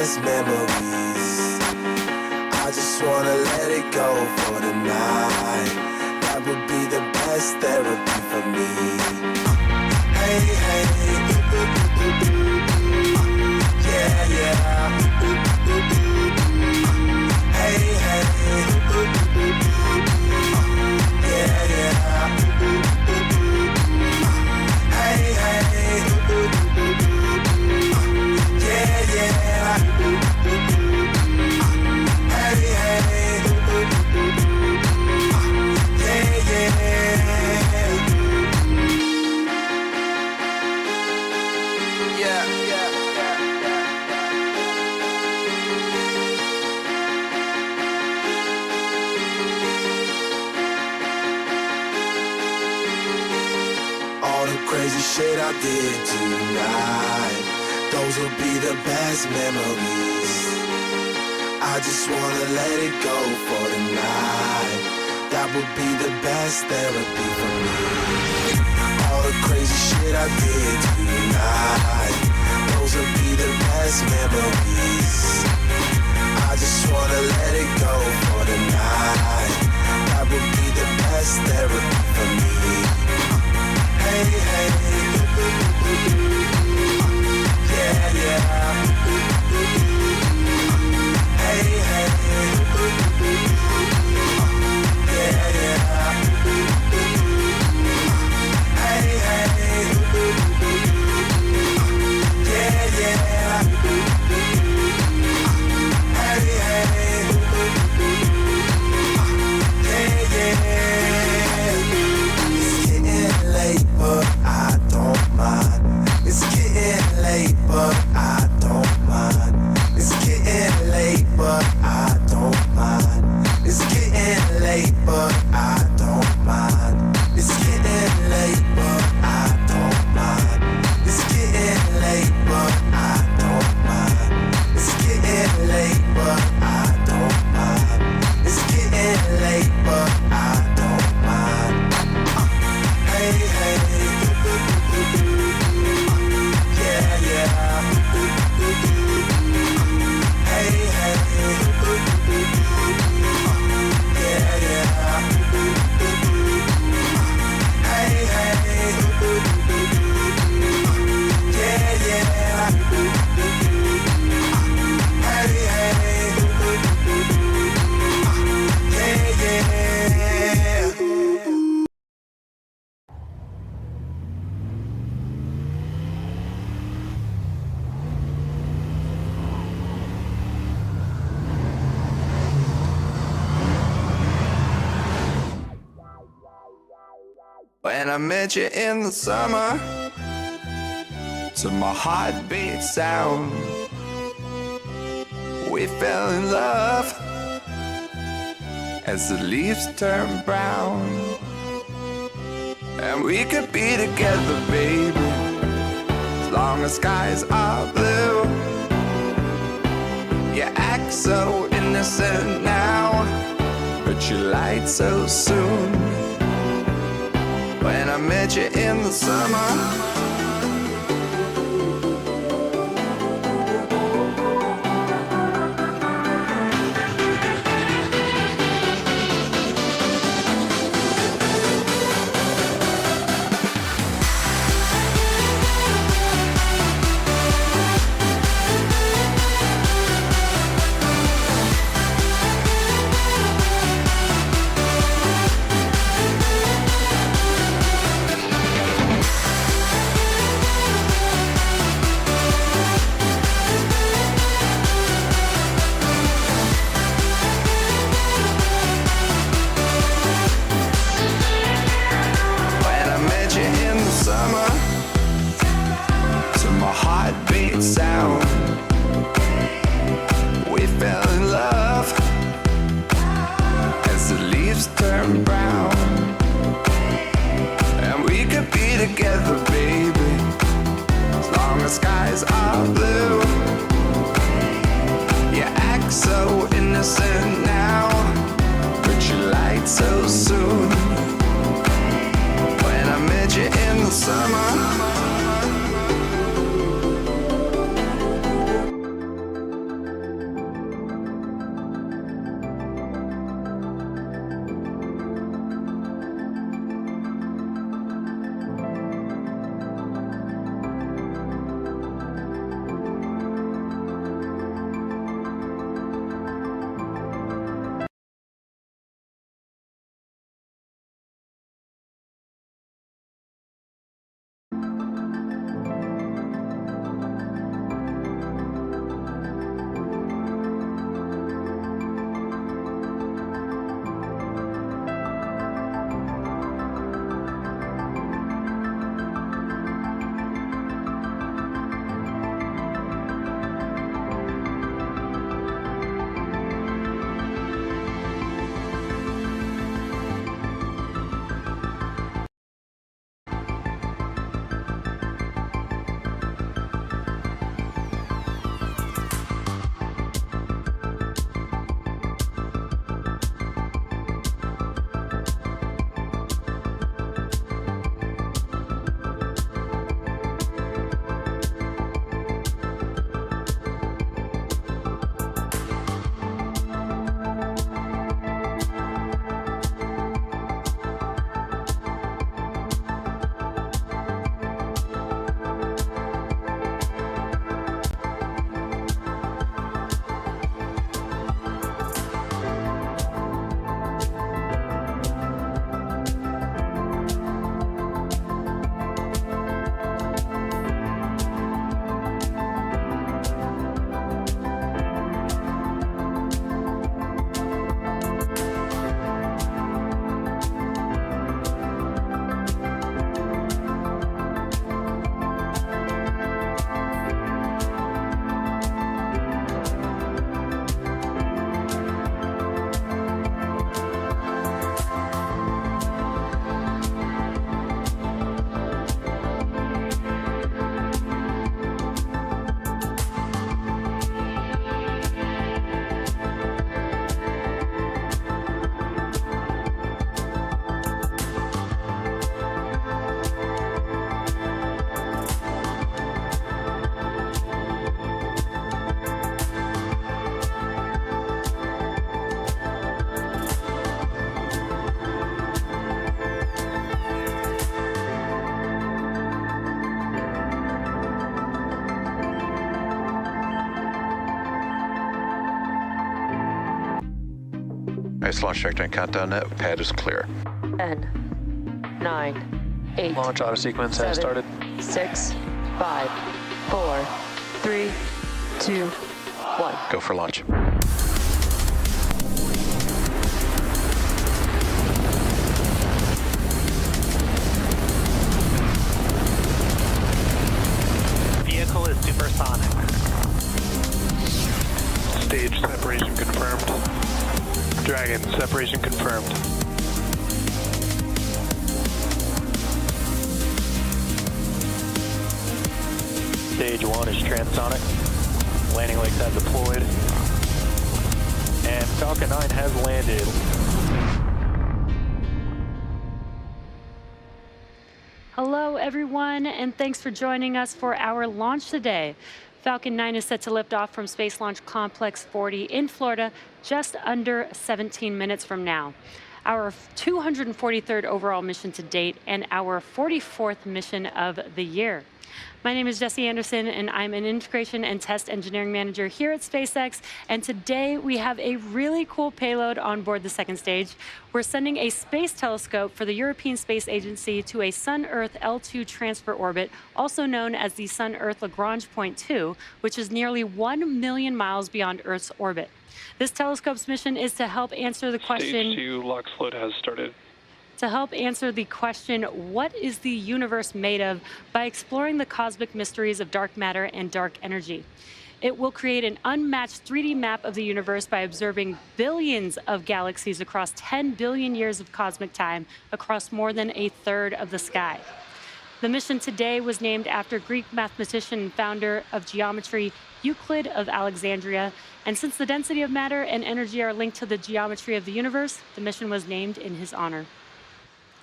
best memories. I just wanna let it go for the night. That would be the best therapy for me. Hey, hey, yeah, yeah. Hey, hey, yeah, yeah. Hey, hey, yeah, yeah. Hey, hey, yeah, yeah. All the crazy shit I did tonight, those will be the best memories. I just wanna let it go for the night. That would be the best therapy for me. All the crazy shit I did tonight, those will be the best memories. I just wanna let it go for the night. That would be the best therapy for me. Hey, hey, yeah, yeah. Hey, hey, yeah, yeah. Hey, hey, yeah, yeah. Hey, hey, yeah, yeah. It's getting late, but I don't mind. It's getting late, but I don't mind. It's getting late, but I don't mind. It's getting late, but I don't mind. It's getting late, but I don't mind. It's getting late, but I don't mind. It's getting late, but I don't mind. It's getting late, but I don't mind. Hey, hey, yeah, yeah. Hey, hey, yeah, yeah. Hey, hey, yeah, yeah. Hey, hey, yeah, yeah. When I met you in the summer, to my heartbeat sound, we fell in love as the leaves turn brown. And we could be together, baby, as long as skies are blue. You act so innocent now, but you lied so soon. When I met you in the summer, sound, we fell in love as the leaves turn brown. And we could be together, baby, as long as skies are blue. You act so innocent now, but you lied so soon. When I met you in the summer, Space launch trajectory and countdown net. Pad is clear. 10, 9, 8. Launch auto sequence has started. 6, 5, 4, 3, 2, 1. Go for launch. Vehicle is supersonic. Stage separation confirmed. Dragon, separation confirmed. Stage 1 is transonic. Landing legs have deployed. And Falcon 9 has landed. Hello, everyone, and thanks for joining us for our launch today. Falcon 9 is set to lift off from Space Launch Complex 40 in Florida just under 17 minutes from now. Our 243rd overall mission to date and our 44th mission of the year. My name is Jessie Anderson, and I'm an Integration and Test Engineering Manager here at SpaceX. And today we have a really cool payload on board the second stage. We're sending a space telescope for the European Space Agency to a Sun-Earth L2 transfer orbit, also known as the Sun-Earth Lagrange Point 2, which is nearly 1 million miles beyond Earth's orbit. This telescope's mission is to help answer the question... Stage 2 LOX float has started. To help answer the question, what is the universe made of, by exploring the cosmic mysteries of dark matter and dark energy. It will create an unmatched 3D map of the universe by observing billions of galaxies across 10 billion years of cosmic time across more than a third of the sky. The mission today was named after Greek mathematician and founder of geometry Euclid of Alexandria, and since the density of matter and energy are linked to the geometry of the universe, the mission was named in his honor.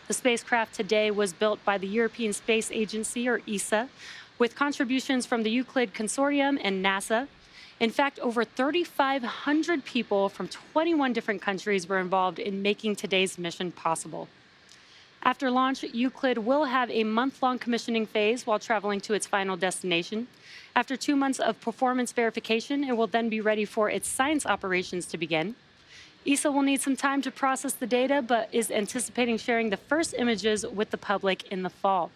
The spacecraft today was built by the European Space Agency, or ESA, with contributions from the Euclid Consortium and NASA. In fact, over 3,500 people from 21 different countries were involved in making today's mission possible. After launch, Euclid will have a month-long commissioning phase while traveling to its final destination. After 2 months of performance verification, it will then be ready for its science operations to begin. ESA will need some time to process the data, but is anticipating sharing the first images with the public in the fall.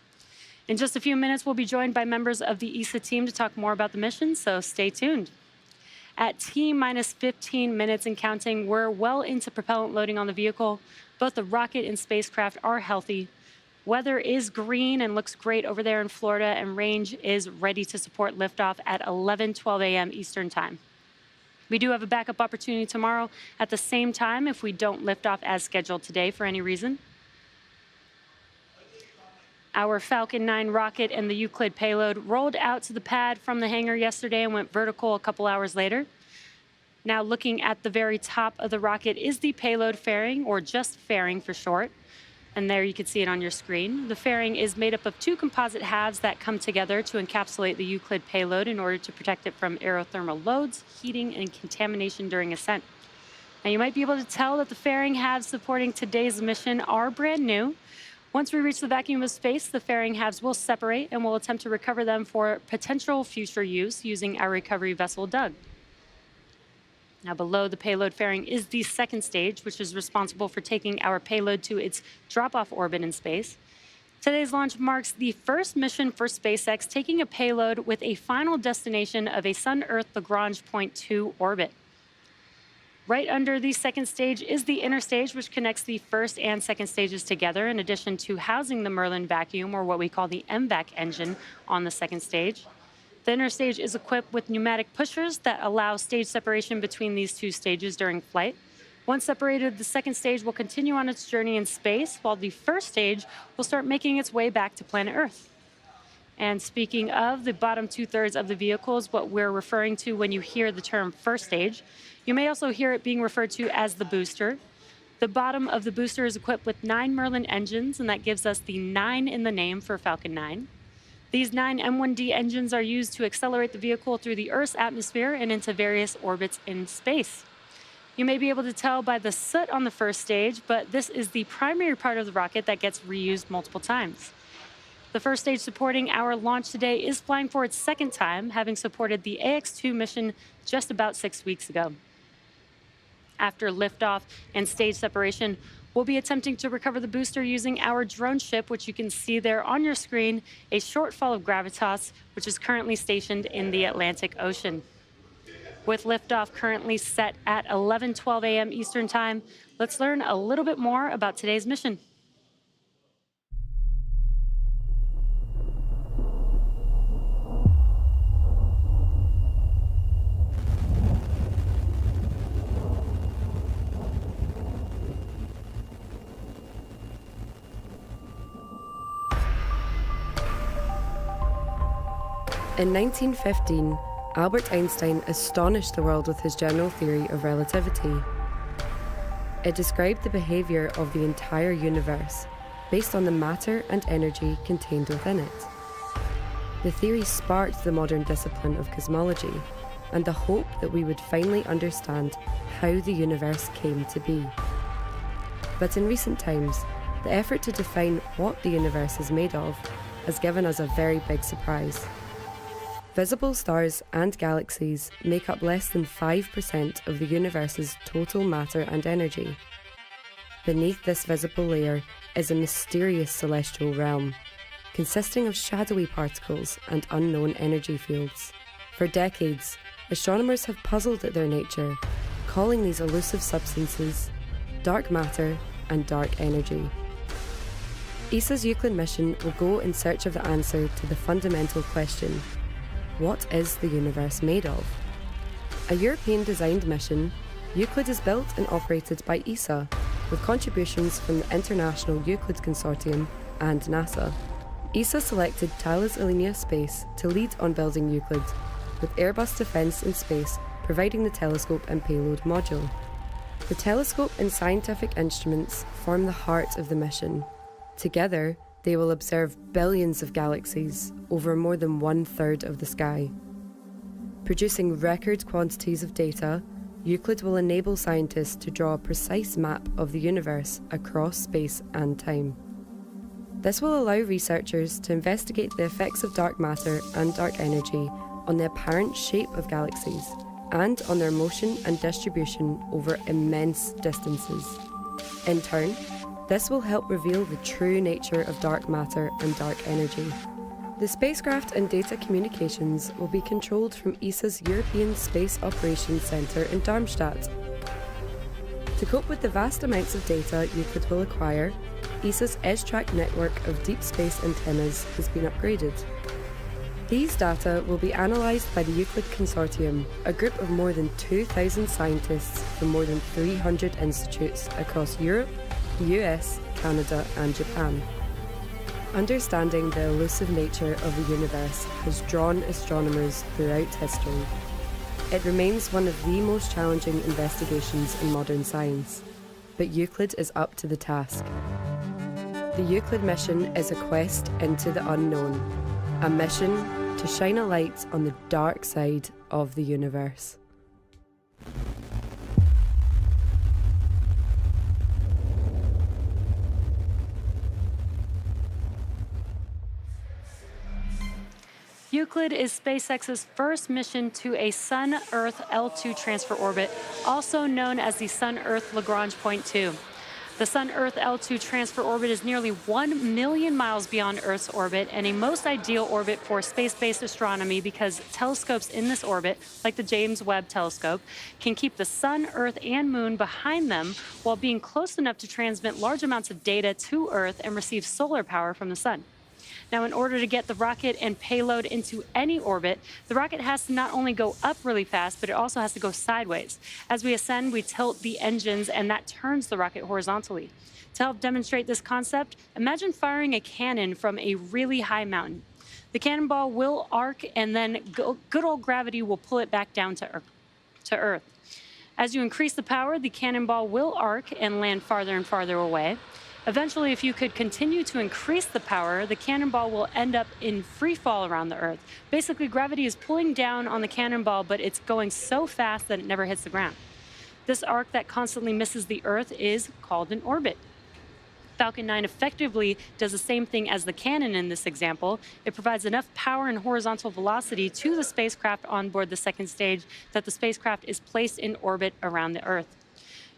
In just a few minutes, we'll be joined by members of the ESA team to talk more about the mission, so stay tuned. At T-minus 15 minutes and counting, we're well into propellant loading on the vehicle. Both the rocket and spacecraft are healthy. Weather is green and looks great over there in Florida, and range is ready to support liftoff at 11:12 a.m. Eastern Time. We do have a backup opportunity tomorrow at the same time if we don't lift off as scheduled today for any reason. Our Falcon 9 rocket and the Euclid payload rolled out to the pad from the hangar yesterday and went vertical a couple hours later. Now looking at the very top of the rocket is the payload fairing, or just fairing for short. And there you can see it on your screen. The fairing is made up of 2 composite halves that come together to encapsulate the Euclid payload in order to protect it from aerothermal loads, heating, and contamination during ascent. Now you might be able to tell that the fairing halves supporting today's mission are brand new. Once we reach the vacuum of space, the fairing halves will separate, and we'll attempt to recover them for potential future use using our recovery vessel, Doug. Now below the payload fairing is the second stage, which is responsible for taking our payload to its drop-off orbit in space. Today's launch marks the first mission for SpaceX taking a payload with a final destination of a Sun-Earth Lagrange Point 2 orbit. Right under the second stage is the inner stage, which connects the first and second stages together, in addition to housing the Merlin vacuum, or what we call the MVAC engine, on the second stage. The inner stage is equipped with pneumatic pushers that allow stage separation between these 2 stages during flight. Once separated, the second stage will continue on its journey in space, while the first stage will start making its way back to planet Earth. And speaking of, the bottom 2/3 of the vehicle is what we're referring to when you hear the term first stage. You may also hear it being referred to as the booster. The bottom of the booster is equipped with 9 Merlin engines, and that gives us the 9 in the name for Falcon 9. These 9 M1D engines are used to accelerate the vehicle through the Earth's atmosphere and into various orbits in space. You may be able to tell by the soot on the first stage, but this is the primary part of the rocket that gets reused multiple times. The first stage supporting our launch today is flying for its second time, having supported the AX-2 mission just about 6 weeks ago. after liftoff and stage separation, we'll be attempting to recover the booster using our drone ship, which you can see there on your screen, a shortfall of Gravitas, which is currently stationed in the Atlantic Ocean. With liftoff currently set at 11:12 a.m. Eastern Time, let's learn a little bit more about today's mission. In 1915, Albert Einstein astonished the world with his general theory of relativity. It described the behaviour of the entire universe based on the matter and energy contained within it. The theory sparked the modern discipline of cosmology and the hope that we would finally understand how the universe came to be. But in recent times, the effort to define what the universe is made of has given us a very big surprise. Visible stars and galaxies make up less than 5% of the universe's total matter and energy. Beneath this visible layer is a mysterious celestial realm, consisting of shadowy particles and unknown energy fields. For decades, astronomers have puzzled at their nature, calling these elusive substances dark matter and dark energy. ESA's Euclid mission will go in search of the answer to the fundamental question: what is the universe made of? A European-designed mission, Euclid is built and operated by ESA, with contributions from the International Euclid Consortium and NASA. ESA selected Thales Alenia Space to lead on building Euclid, with Airbus Defence and Space providing the telescope and payload module. The telescope and scientific instruments form the heart of the mission. Together, they will observe billions of galaxies over more than 1/3 of the sky. Producing record quantities of data, Euclid will enable scientists to draw a precise map of the universe across space and time. This will allow researchers to investigate the effects of dark matter and dark energy on the apparent shape of galaxies and on their motion and distribution over immense distances. In turn, this will help reveal the true nature of dark matter and dark energy. The spacecraft and data communications will be controlled from ESA's European Space Operations Centre in Darmstadt. To cope with the vast amounts of data Euclid will acquire, ESA's EdgeTrack network of deep space antennas has been upgraded. These data will be analysed by the Euclid Consortium, a group of more than 2,000 scientists from more than 300 institutes across Europe, the US, Canada and Japan. Understanding the elusive nature of the universe has drawn astronomers throughout history. It remains one of the most challenging investigations in modern science, but Euclid is up to the task. The Euclid mission is a quest into the unknown, a mission to shine a light on the dark side of the universe. Euclid is SpaceX's first mission to a Sun-Earth L2 transfer orbit, also known as the Sun-Earth Lagrange Point 2. The Sun-Earth L2 transfer orbit is nearly 1 million miles beyond Earth's orbit and a most ideal orbit for space-based astronomy because telescopes in this orbit, like the James Webb Telescope, can keep the Sun, Earth, and Moon behind them while being close enough to transmit large amounts of data to Earth and receive solar power from the Sun. Now, in order to get the rocket and payload into any orbit, the rocket has to not only go up really fast, but it also has to go sideways. As we ascend, we tilt the engines, and that turns the rocket horizontally. To help demonstrate this concept, imagine firing a cannon from a really high mountain. The cannonball will arc, and then good old gravity will pull it back down to Earth. As you increase the power, the cannonball will arc and land farther and farther away. Eventually, if you could continue to increase the power, the cannonball will end up in free fall around the Earth. Basically, gravity is pulling down on the cannonball, but it's going so fast that it never hits the ground. This arc that constantly misses the Earth is called an orbit. Falcon 9 effectively does the same thing as the cannon in this example. It provides enough power and horizontal velocity to the spacecraft on board the second stage that the spacecraft is placed in orbit around the Earth.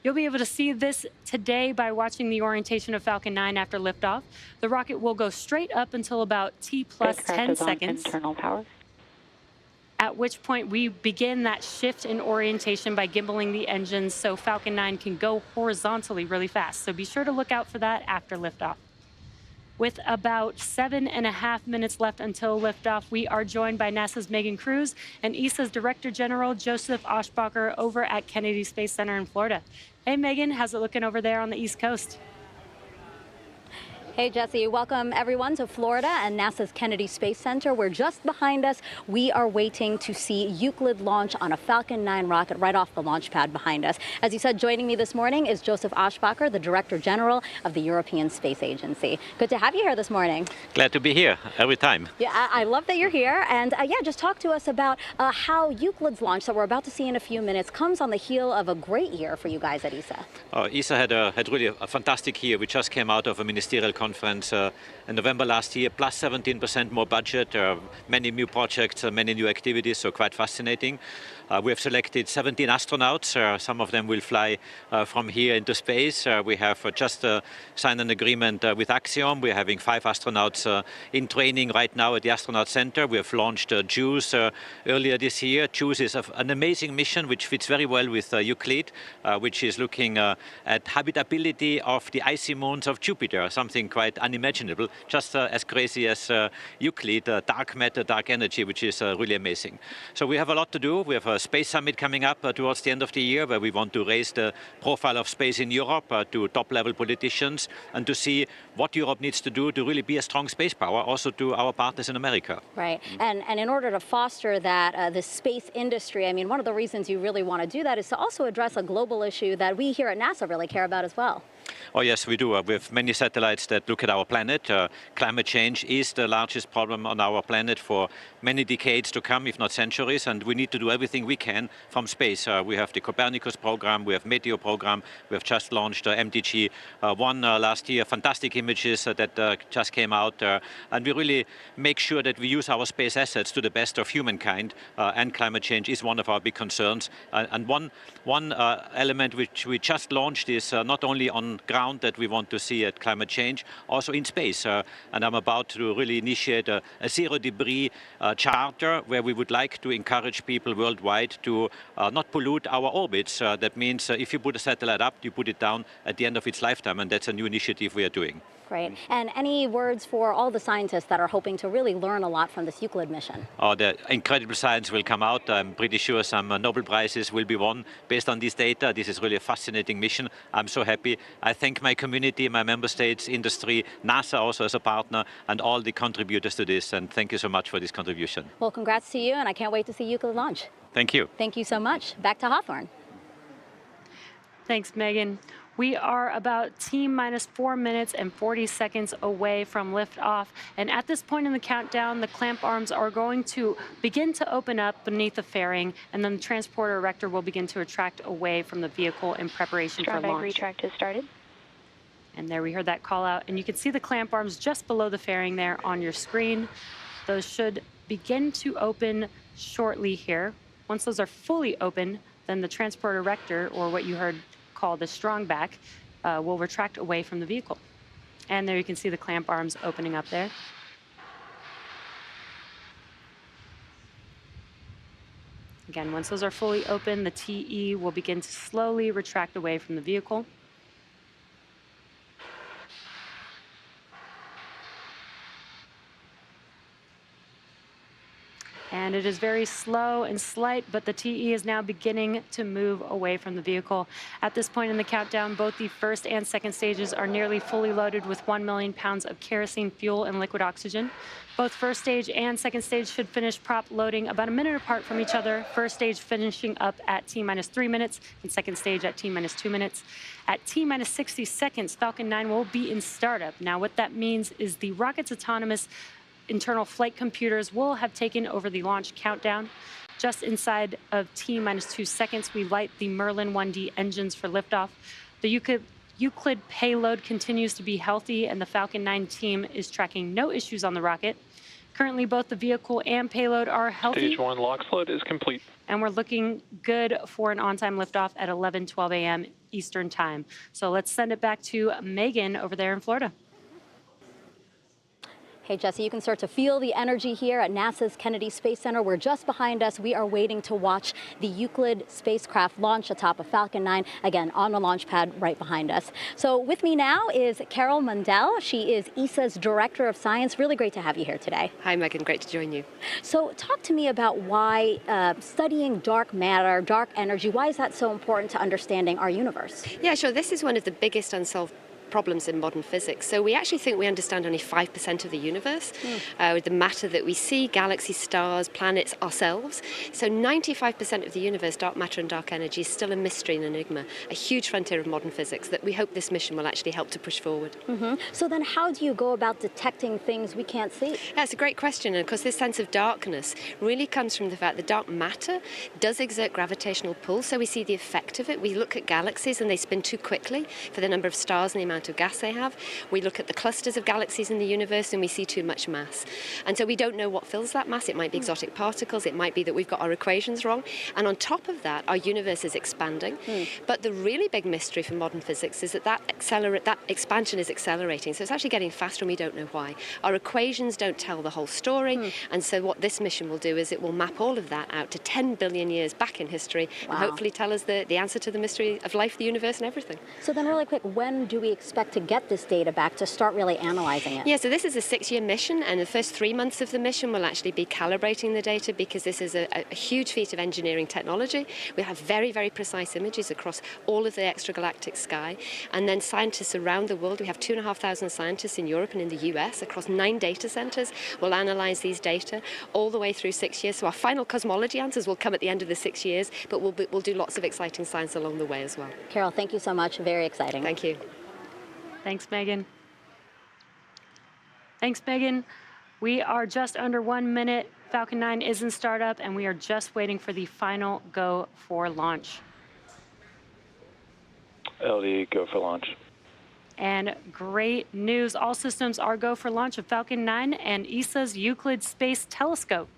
You'll be able to see this today by watching the orientation of Falcon 9 after liftoff. The rocket will go straight up until about T plus 10 seconds. Internal power. At which point we begin that shift in orientation by gimbaling the engines so Falcon 9 can go horizontally really fast. So be sure to look out for that after liftoff. With about 7.5 minutes left until liftoff, we are joined by NASA's Megan Cruz and ESA's Director General Joseph Oshbacher over at Kennedy Space Center in Florida. Hey, Megan, how's it looking over there on the East Coast? Hey, Jesse. Welcome, everyone, to Florida and NASA's Kennedy Space Center, where just behind us, we are waiting to see Euclid launch on a Falcon 9 rocket right off the launch pad behind us. As you said, joining me this morning is Joseph Oshbacher, the Director General of the European Space Agency. Good to have you here this morning. Glad to be here every time. Yeah, I love that you're here. And yeah, just talk to us about how Euclid's launch that we're about to see in a few minutes comes on the heel of a great year for you guys at ESA. ESA had really a fantastic year. We just came out of a ministerial conference in November last year, plus 17% more budget, many new projects, many new activities, so quite fascinating. We have selected 17 astronauts. Some of them will fly from here into space. We have just signed an agreement with Axiom. We're having 5 astronauts in training right now at the Astronaut Center. We have launched JUICE earlier this year. JUICE is an amazing mission which fits very well with Euclid, which is looking at habitability of the icy moons of Jupiter, something quite unimaginable, just as crazy as Euclid, dark matter, dark energy, which is really amazing. So we have a lot to do. We have a Space Summit coming up towards the end of the year, where we want to raise the profile of space in Europe to top-level politicians and to see what Europe needs to do to really be a strong space power, also to our partners in America. Right, and in order to foster that, the space industry, I mean, one of the reasons you really want to do that is to also address a global issue that we here at NASA really care about as well. Oh yes, we do. We have many satellites that look at our planet. Climate change is the largest problem on our planet for many decades to come, if not centuries, and we need to do everything we can from space. We have the Copernicus program, we have Meteor program, we have just launched MDG-1 last year, fantastic images that just came out, and we really make sure that we use our space assets to the best of humankind, and climate change is one of our big concerns. And one element which we just launched is not only on ground that we want to see at climate change, also in space. And I'm about to really initiate a zero debris charter where we would like to encourage people worldwide to not pollute our orbits. That means if you put a satellite up, you put it down at the end of its lifetime, and that's a new initiative we are doing. Great. And any words for all the scientists that are hoping to really learn a lot from this Euclid mission? Oh, the incredible science will come out. I'm pretty sure some Nobel Prizes will be won based on this data. This is really a fascinating mission. I'm so happy. I thank my community, my member states, industry, NASA also as a partner, and all the contributors to this. And thank you so much for this contribution. Well, congrats to you, and I can't wait to see Euclid launch. Thank you. Thank you so much. Back to Hawthorne. Thanks, Megan. We are about T-minus 4 minutes and 40 seconds away from liftoff. And at this point in the countdown, the clamp arms are going to begin to open up beneath the fairing, and then the transporter erector will begin to retract away from the vehicle in preparation for launch. Retract has started. And there we heard that call out. And you can see the clamp arms just below the fairing there on your screen. Those should begin to open shortly here. Once those are fully open, then the transport erector, or what you heard called the strong back, will retract away from the vehicle. And there you can see the clamp arms opening up there. Again, once those are fully open, the TE will begin to slowly retract away from the vehicle. And it is very slow and slight, but the TE is now beginning to move away from the vehicle. At this point in the countdown, both the first and second stages are nearly fully loaded with 1 million pounds of kerosene fuel and liquid oxygen. Both first stage and second stage should finish prop loading about a minute apart from each other. First stage finishing up at T-minus 3 minutes, and second stage at T-minus 2 minutes. At T-minus 60 seconds, Falcon 9 will be in startup. Now, what that means is the rocket's autonomous internal flight computers will have taken over the launch countdown. Just inside of T-minus 2 seconds, we light the Merlin 1D engines for liftoff. The Euclid payload continues to be healthy, and the Falcon 9 team is tracking no issues on the rocket. Currently, both the vehicle and payload are healthy. Stage 1 LOX float is complete. And we're looking good for an on-time liftoff at 11:12 a.m. Eastern Time. So let's send it back to Megan over there in Florida. Hey, Jesse, you can start to feel the energy here at NASA's Kennedy Space Center. We're just behind us. We are waiting to watch the Euclid spacecraft launch atop of Falcon 9, again, on the launch pad right behind us. So with me now is Carol Mundell. She is ESA's Director of Science. Really great to have you here today. Hi, Megan. Great to join you. So talk to me about why studying dark matter, dark energy, why is that so important to understanding our universe? Yeah, sure. This is one of the biggest unsolved problems in modern physics. So we actually think we understand only 5% of the universe, with the matter that we see, galaxies, stars, planets, ourselves. So 95% of the universe, dark matter and dark energy, is still a mystery and enigma, a huge frontier of modern physics that we hope this mission will actually help to push forward. So then how do you go about detecting things we can't see? That's a great question, and of course this sense of darkness really comes from the fact that dark matter does exert gravitational pull, so we see the effect of it. We look at galaxies and they spin too quickly for the number of stars and the amount of gas they have. We look at the clusters of galaxies in the universe and we see too much mass. And so we don't know what fills that mass. It might be exotic particles, it might be that we've got our equations wrong. And on top of that, our universe is expanding. But the really big mystery for modern physics is that that expansion is accelerating. So it's actually getting faster and we don't know why. Our equations don't tell the whole story. And so what this mission will do is it will map all of that out to 10 billion years back in history and hopefully tell us the answer to the mystery of life, the universe and everything. So then really quick, when do we expect to get this data back to start really analyzing it? Yeah, so this is a 6-year mission, and the first 3 months of the mission will actually be calibrating the data because this is a huge feat of engineering technology. We have very, very precise images across all of the extragalactic sky, and then scientists around the world, we have 2,500 scientists in Europe and in the US across 9 data centers, will analyze these data all the way through 6 years. So our final cosmology answers will come at the end of the 6 years, but we'll do lots of exciting science along the way as well. Carol, thank you so much. Very exciting. Thank you. Thanks, Megan. Thanks, Megan. We are just under 1 minute. Falcon 9 is in startup, and we are just waiting for the final go for launch. LD, go for launch. And great news. All systems are go for launch of Falcon 9 and ESA's Euclid Space Telescope.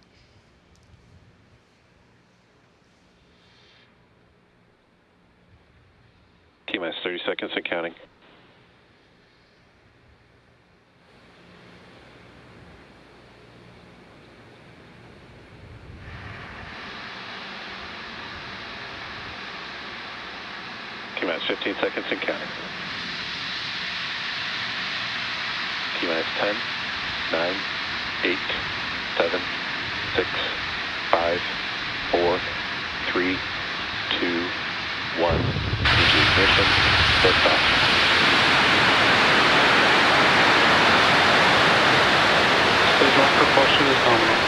T-minus 30 seconds and counting. T-minus 15 seconds and counting. T-minus 10, 9, 8, 7, 6, 5, 4, 3, 2, 1. Ignition, liftoff. Spacewalk propulsion is nominal.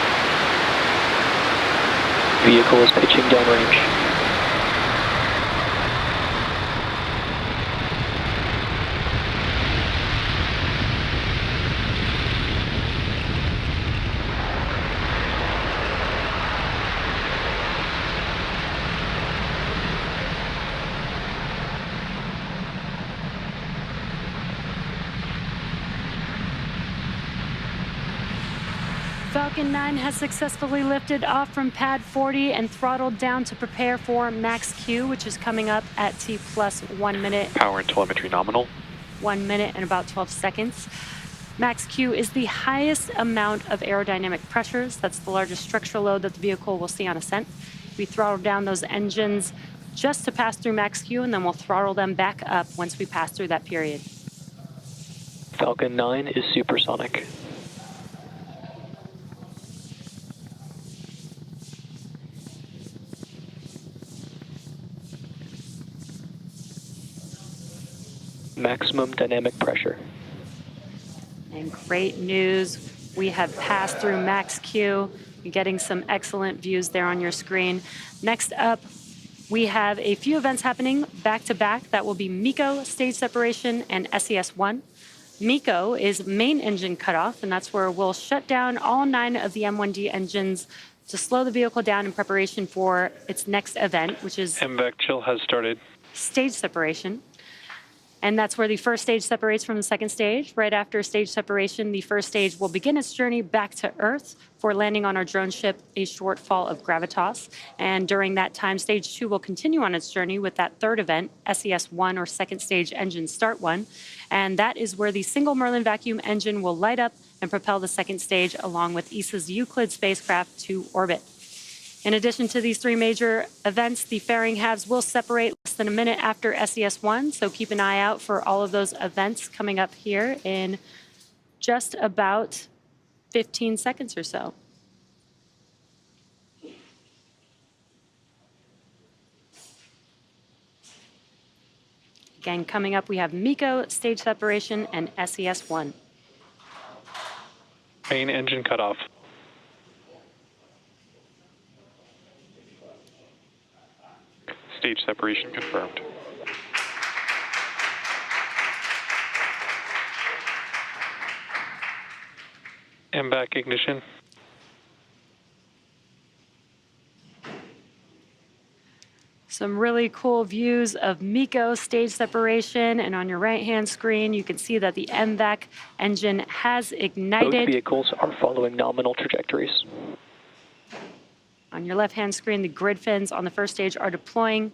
Vehicle is pitching downrange. Falcon 9 has successfully lifted off from pad 40 and throttled down to prepare for max Q, which is coming up at T plus 1 minute. Power and telemetry nominal. 1 minute and about 12 seconds. Max Q is the highest amount of aerodynamic pressures. That's the largest structural load that the vehicle will see on ascent. We throttle down those engines just to pass through max Q, and then we'll throttle them back up once we pass through that period. Falcon 9 is supersonic. Maximum dynamic pressure. And great news, we have passed through max Q. You're getting some excellent views there on your screen. Next up, we have a few events happening back to back. That will be MECO, stage separation, and SES-1. MECO is main engine cutoff, and that's where we'll shut down all 9 of the M1D engines to slow the vehicle down in preparation for its next event, which is MVAC chill has started. Stage separation. And that's where the first stage separates from the second stage. Right after stage separation, the first stage will begin its journey back to Earth for landing on our drone ship, a shortfall of gravitas. And during that time, stage 2 will continue on its journey with that third event, SES-1, or second stage engine start 1. And that is where the single Merlin vacuum engine will light up and propel the second stage along with ESA's Euclid spacecraft to orbit. In addition to these three major events, the fairing halves will separate less than a minute after SES-1, so keep an eye out for all of those events coming up here in just about 15 seconds or so. Again, coming up, we have MECO, stage separation, and SES-1. Main engine cutoff. Stage separation confirmed. MVAC ignition. Some really cool views of MECO stage separation, and on your right-hand screen, you can see that the MVAC engine has ignited. Both vehicles are following nominal trajectories. On your left-hand screen, the grid fins on the first stage are deploying,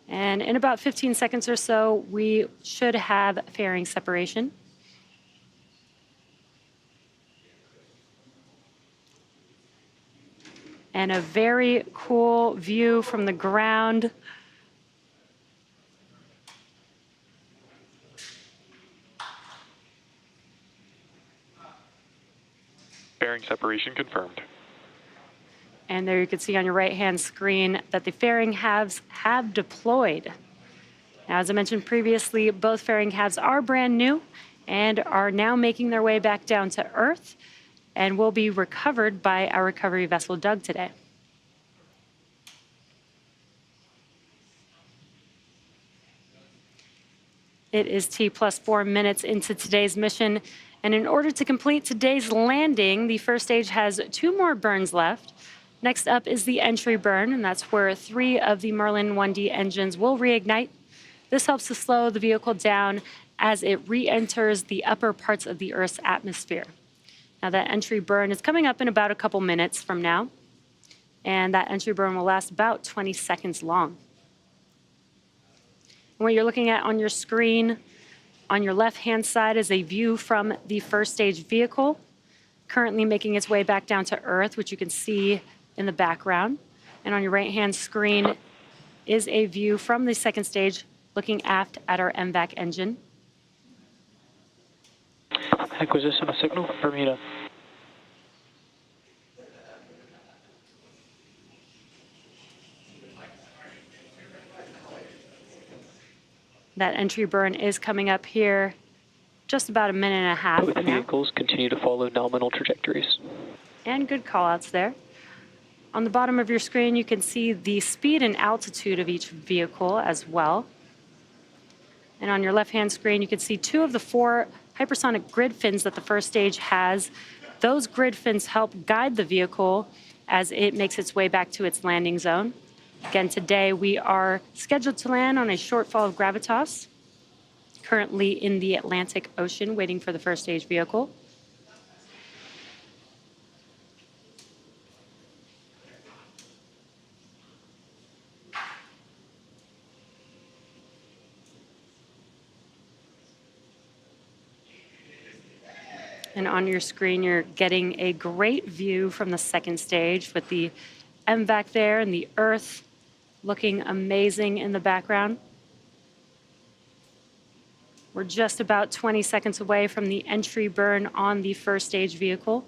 and in about 15 seconds or so, we should have fairing separation. And a very cool view from the ground. Fairing separation confirmed. And there you can see on your right-hand screen that the fairing halves have deployed. Now, as I mentioned previously, both fairing halves are brand new and are now making their way back down to Earth and will be recovered by our recovery vessel, Doug, today. It is T+4 minutes into today's mission, and in order to complete today's landing, the first stage has 2 more burns left. Next up is the entry burn, and that's where 3 of the Merlin 1D engines will reignite. This helps to slow the vehicle down as it re-enters the upper parts of the Earth's atmosphere. Now, that entry burn is coming up in about a couple minutes from now, and that entry burn will last about 20 seconds long. And what you're looking at on your screen, on your left-hand side, is a view from the first stage vehicle, currently making its way back down to Earth, which you can see in the background. And on your right-hand screen is a view from the second stage looking aft at our MVAC engine. Acquisition of signal, Bermuda. That entry burn is coming up here just about a minute and a half Both from now. vehicles continue to follow nominal trajectories. And good call-outs there. On the bottom of your screen, you can see the speed and altitude of each vehicle as well. And on your left-hand screen, you can see 2 of the 4 hypersonic grid fins that the first stage has. Those grid fins help guide the vehicle as it makes its way back to its landing zone. Again, today we are scheduled to land on a shortfall of gravitas, currently in the Atlantic Ocean, waiting for the first stage vehicle. And on your screen, you're getting a great view from the second stage with the MVAC there and the Earth looking amazing in the background. We're just about 20 seconds away from the entry burn on the first stage vehicle.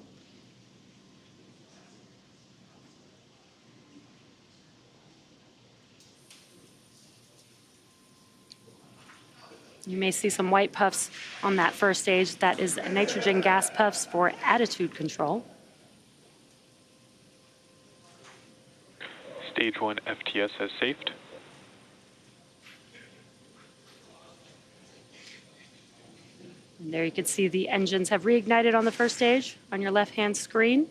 You may see some white puffs on that first stage. That is nitrogen gas puffs for attitude control. Stage 1 FTS has safed. And there you can see the engines have reignited on the first stage on your left-hand screen.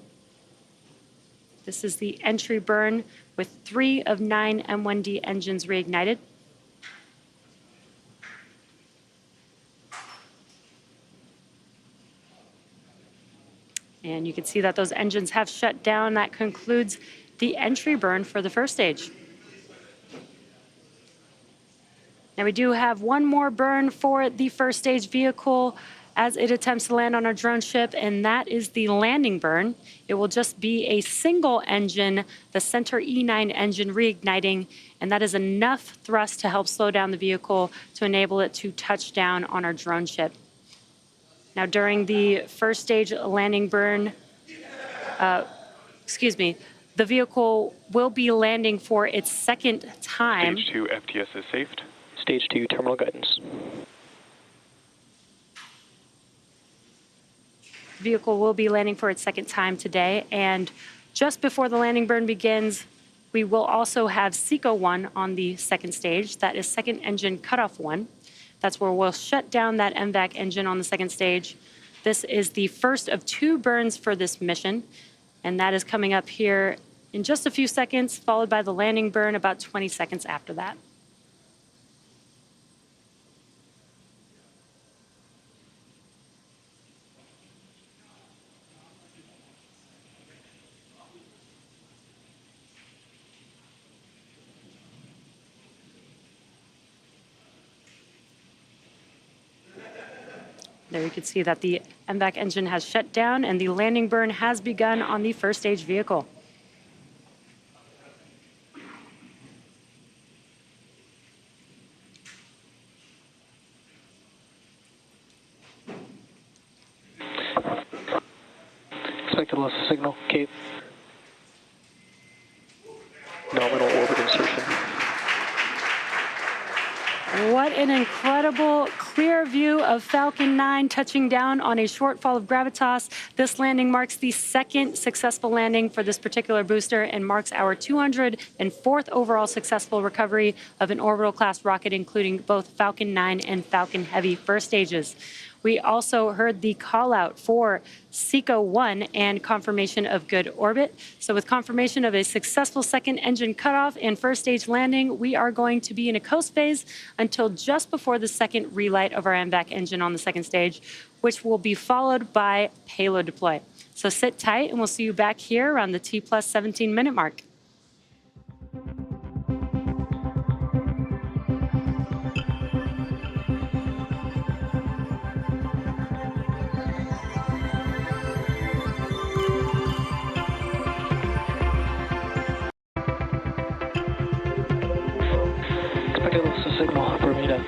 This is the entry burn with 3 of 9 M1D engines reignited. And you can see that those engines have shut down. That concludes the entry burn for the first stage. Now we do have one more burn for the first stage vehicle as it attempts to land on our drone ship, and that is the landing burn. It will just be a single engine, the Center E9 engine reigniting, and that is enough thrust to help slow down the vehicle to enable it to touch down on our drone ship. Now during the first stage landing burn, the vehicle will be landing for its second time. Stage 2 FTS is safed. Stage 2 terminal guidance. Vehicle will be landing for its second time today, and just before the landing burn begins, we will also have SECO 1 on the second stage. That is second engine cutoff 1. That's where we'll shut down that MVAC engine on the second stage. This is the first of 2 burns for this mission, and that is coming up here in just a few seconds, followed by the landing burn about 20 seconds after that. There you can see that the MVAC engine has shut down and the landing burn has begun on the first stage vehicle. Expected loss of signal, Cape. Nominal orbit insertion. What an incredible clear view of Falcon 9 touching down on a shortfall of gravitas. This landing marks the second successful landing for this particular booster and marks our 204th overall successful recovery of an orbital class rocket, including both Falcon 9 and Falcon Heavy first stages. We also heard the call out for SECO 1 and confirmation of good orbit. So with confirmation of a successful second engine cutoff and first stage landing, we are going to be in a coast phase until just before the second relight of our MVAC engine on the second stage, which will be followed by payload deploy. So sit tight and we'll see you back here around the T plus 17 minute mark. Loss of signal, Bermuda.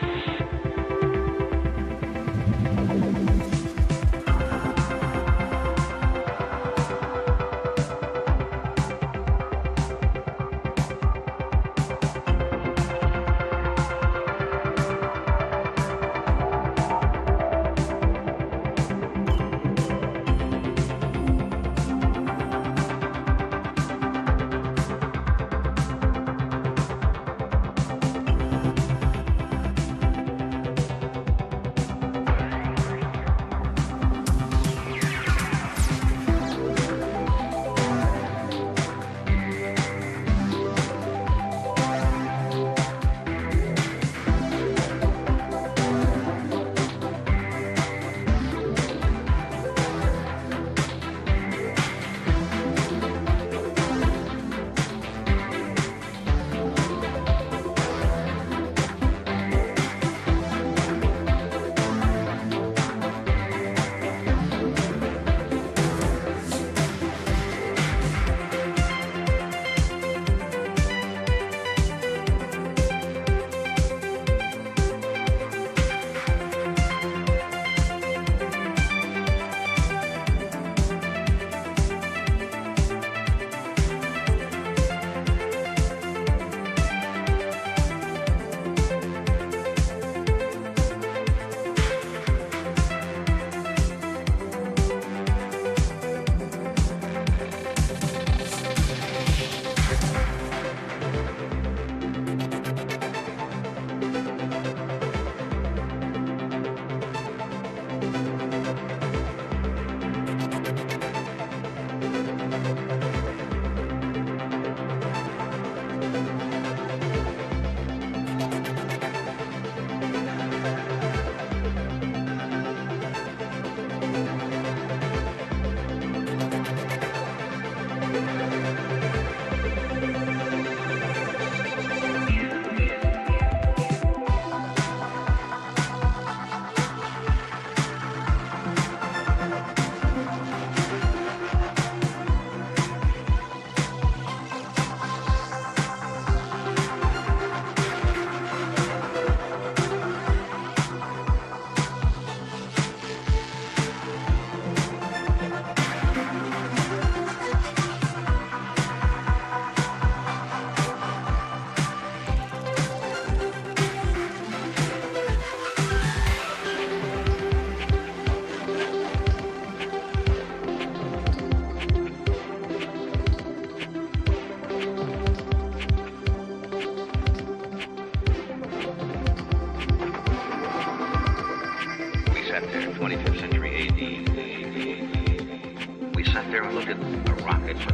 rockets to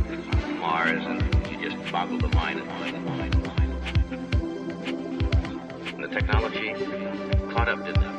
Mars, and you just boggle the mind. And the technology caught up, didn't it?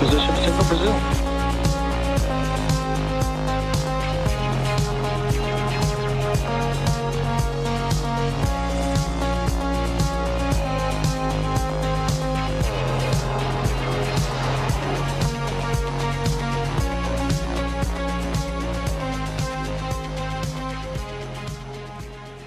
Acquisition signal Brazil.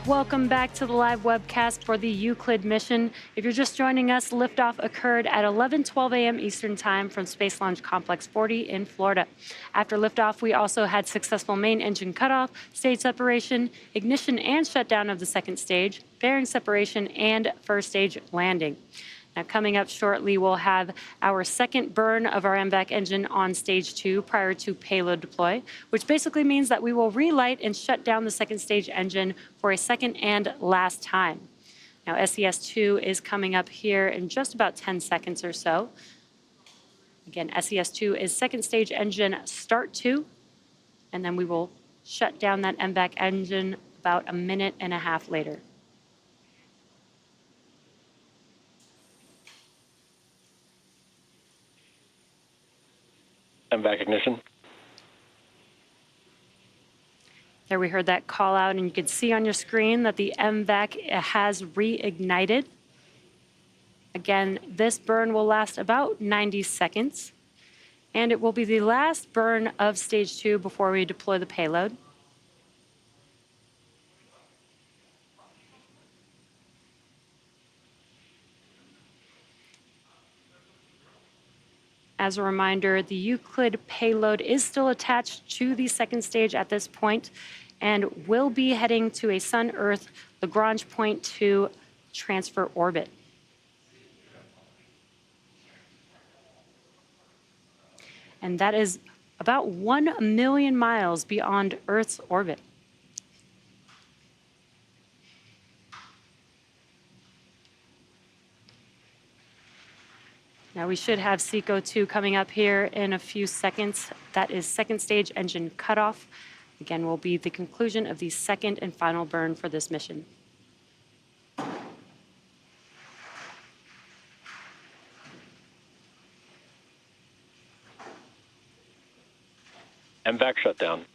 Welcome back to the live webcast for the Euclid mission. If you're just joining us, liftoff occurred at 11:12 a.m. Eastern Time from Space Launch Complex 40 in Florida. After liftoff, we also had successful main engine cutoff, stage separation, ignition and shutdown of the second stage, bearing separation, and first stage landing. Now, coming up shortly, we'll have our second burn of our MVAC engine on stage 2 prior to payload deploy, which basically means that we will relight and shut down the second stage engine for a second and last time. Now, SES-2 is coming up here in just about 10 seconds or so. Again, SES-2 is second stage engine start 2, and then we will shut down that MVAC engine about a minute and a half later. MVAC ignition. There we heard that call out, and you can see on your screen that the MVAC has reignited. Again, this burn will last about 90 seconds, and it will be the last burn of stage 2 before we deploy the payload. As a reminder, the Euclid payload is still attached to the second stage at this point and will be heading to a Sun-Earth Lagrange point to transfer orbit. And that is about 1 million miles beyond Earth's orbit. Now we should have SECO 2 coming up here in a few seconds. That is second stage engine cutoff. Again, will be the conclusion of the second and final burn for this mission. MVAC shutdown.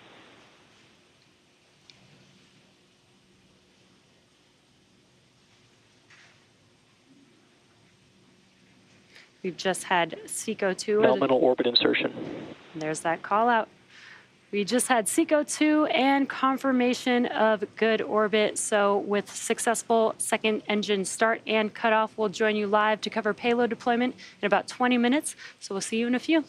We've just had SECO 2. Nominal orbit insertion. There's that call out. We just had SECO 2 and confirmation of good orbit. So with successful second engine start and cutoff, we'll join you live to cover payload deployment in about 20 minutes. So we'll see you in a few.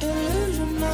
Illusion of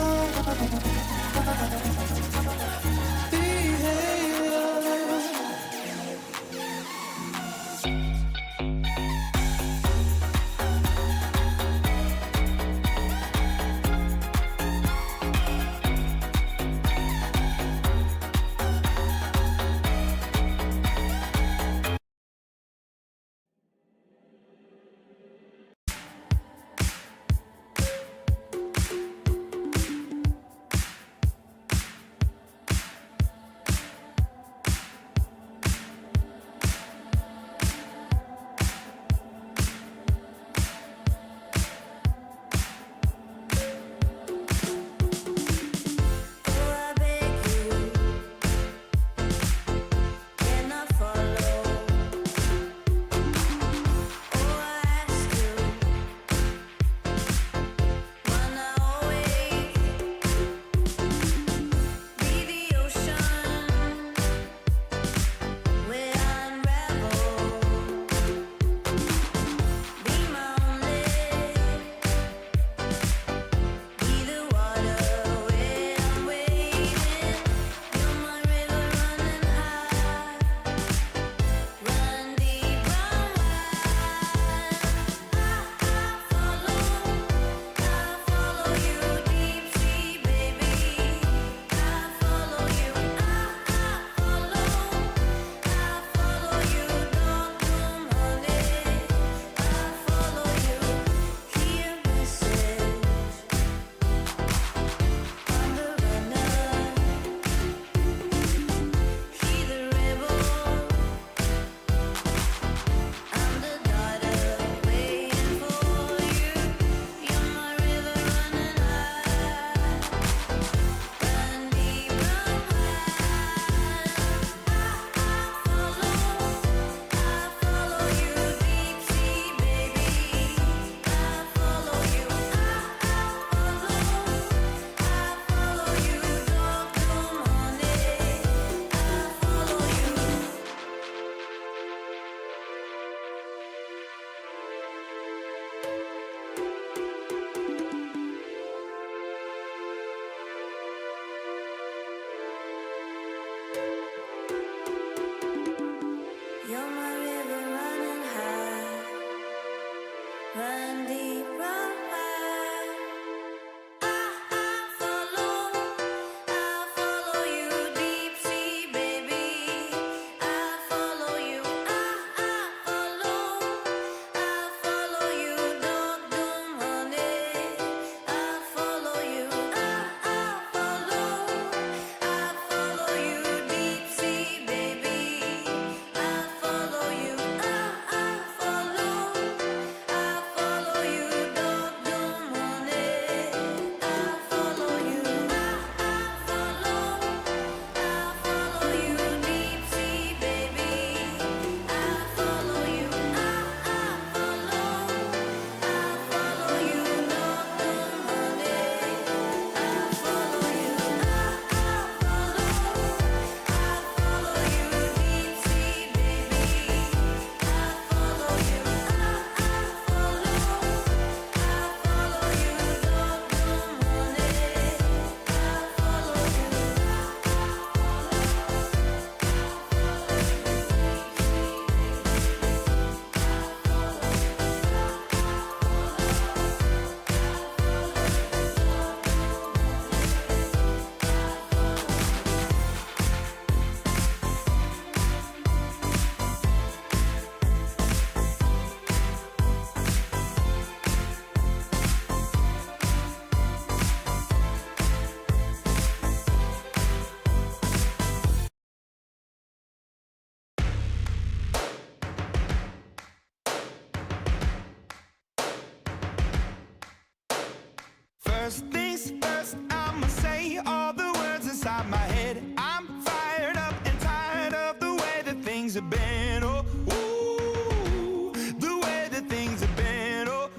First things first, I'ma say all the words inside my head. I'm fired up and tired of the way that things have been. Oh, ooh, the way that things have been. Oh,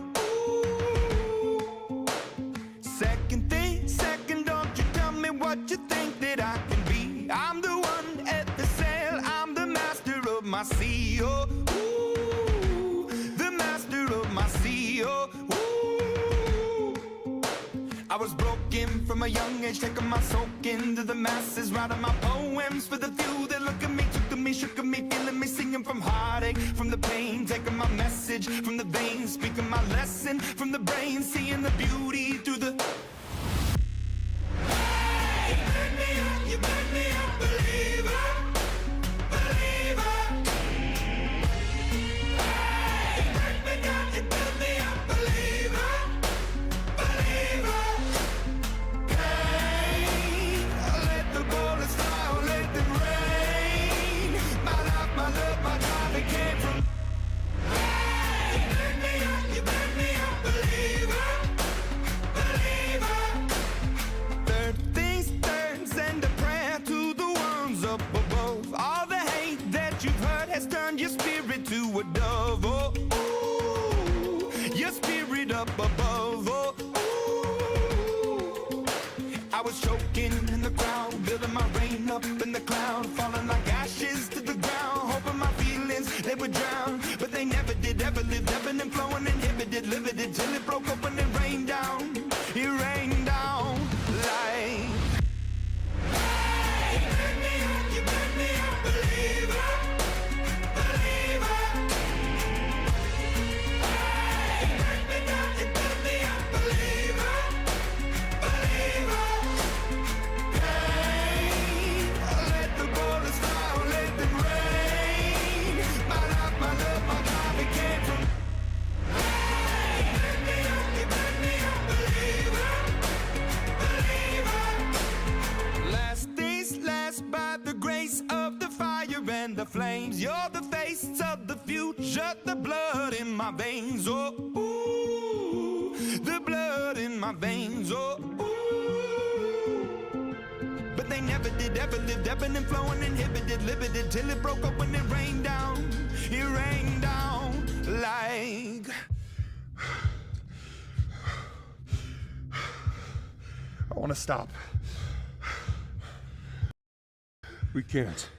ooh. Second thing, second, don't you tell me what you think that I can be. I'm the one at the sail, I'm the master of my sea. Oh, ooh, the master of my sea. Oh, ooh. I was broken from a young age, taking my soak into the masses, writing my poems for the few that look at me, took to me, shook at me, feeling me, singing from heartache, from the pain, taking my message from the veins, speaking my lesson from the brain, seeing the beauty through the... Hey, you made me a believer, believer. Hey, you break me down, you build me a believer, believer. Your spirit to a dove, oh, ooh, your spirit up above, oh, ooh. I was choking in the crowd, building my rain up in the cloud, falling like ashes to the ground, hoping my feelings, they would drown, but they never did, ever lived, ebbing and flowing, inhibited, limited, till it broke open and rained down, it rained down like... Hey, you made me a believer. The flames, you're the face of the future, the blood in my veins, oh, ooh, the blood in my veins, oh, ooh. But they never did, ever lived, ebbing and flowing, inhibited, limited, till it broke up when it rained down like... I want to stop. We can't.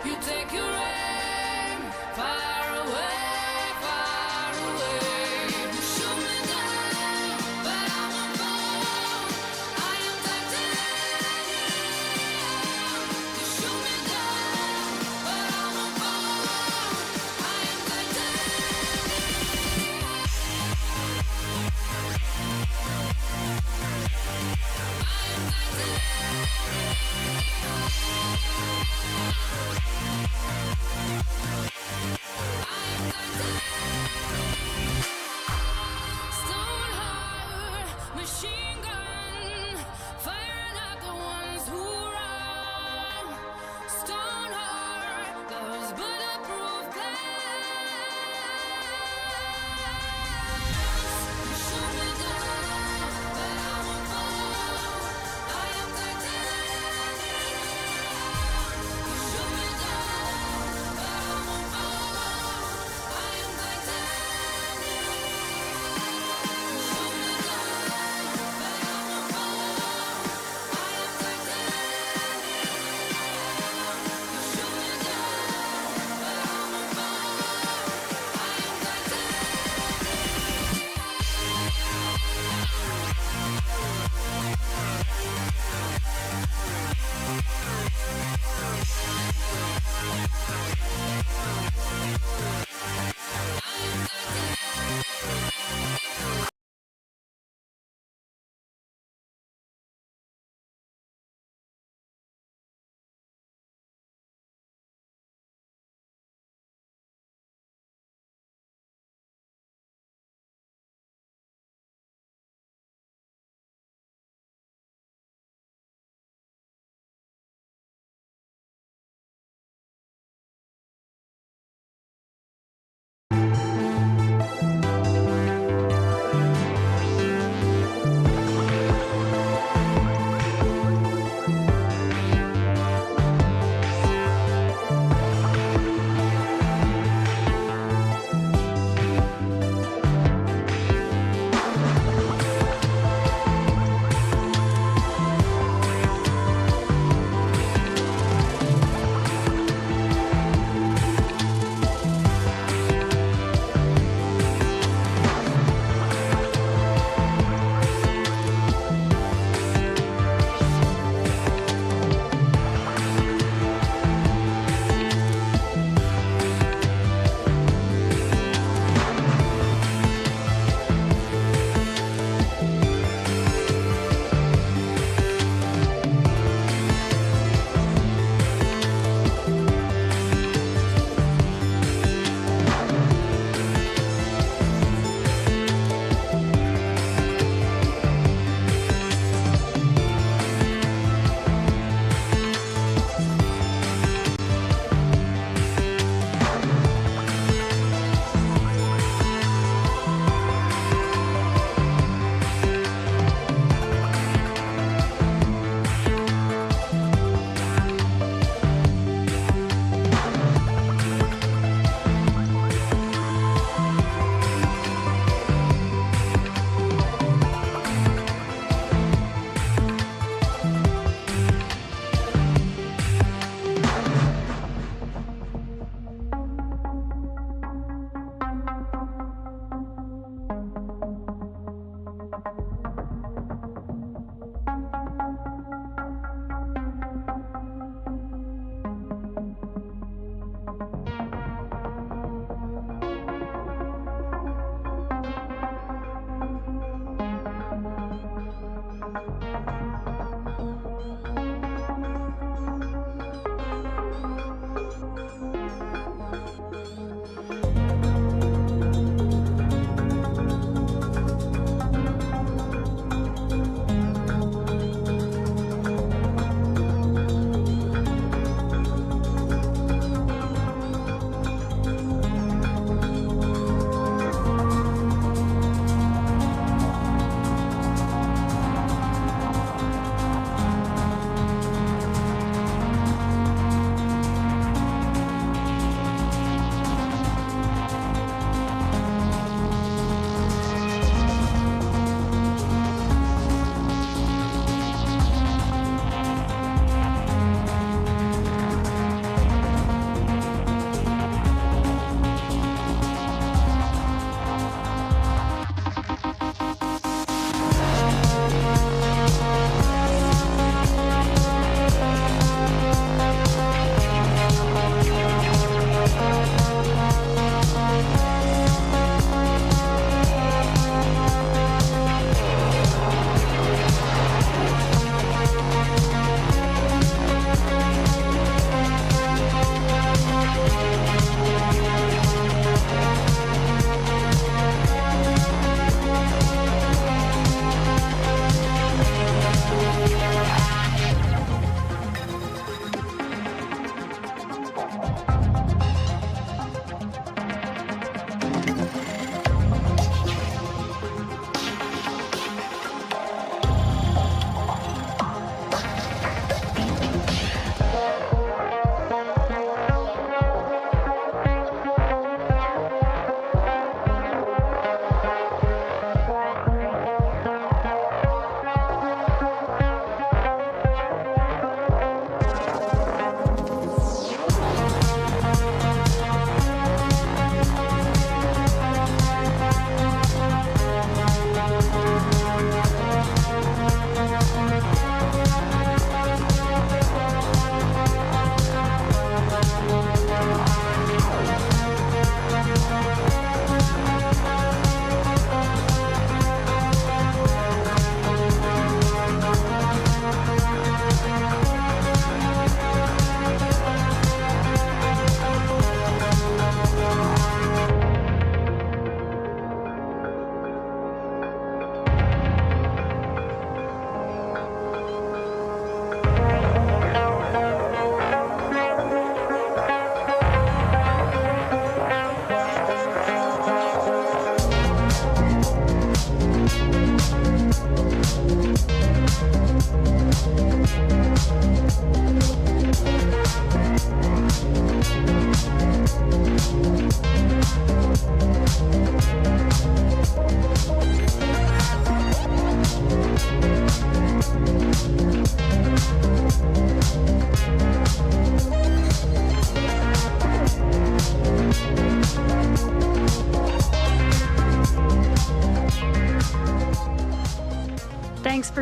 You take your aim far away, far away. You shoot me down, but I won't fall. I am titanium. You shoot me down, but I won't fall. I am titanium.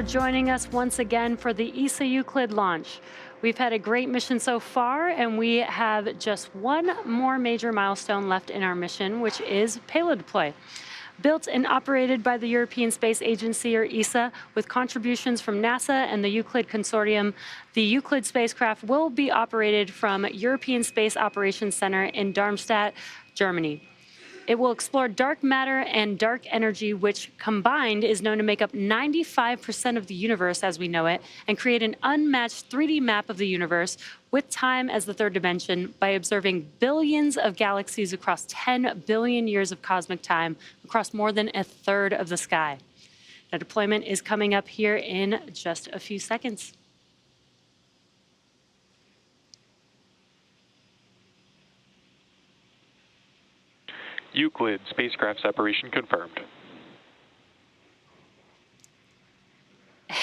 joining us once again for the ESA Euclid launch. We've had a great mission so far, and we have just one more major milestone left in our mission, which is payload deploy. Built and operated by the European Space Agency, or ESA, with contributions from NASA and the Euclid Consortium, the Euclid spacecraft will be operated from European Space Operations Center in Darmstadt, Germany. It will explore dark matter and dark energy, which combined is known to make up 95% of the universe as we know it, and create an unmatched 3D map of the universe with time as the third dimension by observing billions of galaxies across 10 billion years of cosmic time across more than a third of the sky. Now, deployment is coming up here in just a few seconds. Euclid spacecraft separation confirmed.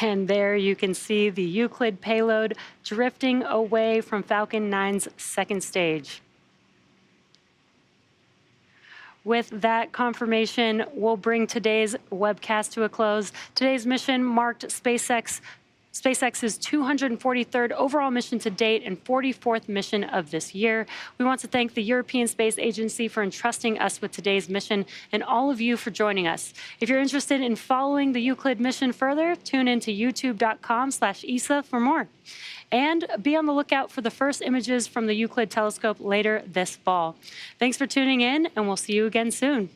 And there you can see the Euclid payload drifting away from Falcon 9's second stage. With that confirmation, we'll bring today's webcast to a close. Today's mission marked SpaceX's 243rd overall mission to date and 44th mission of this year. We want to thank the European Space Agency for entrusting us with today's mission and all of you for joining us. If you're interested in following the Euclid mission further, tune into youtube.com/ESA for more. And be on the lookout for the first images from the Euclid telescope later this fall. Thanks for tuning in, and we'll see you again soon.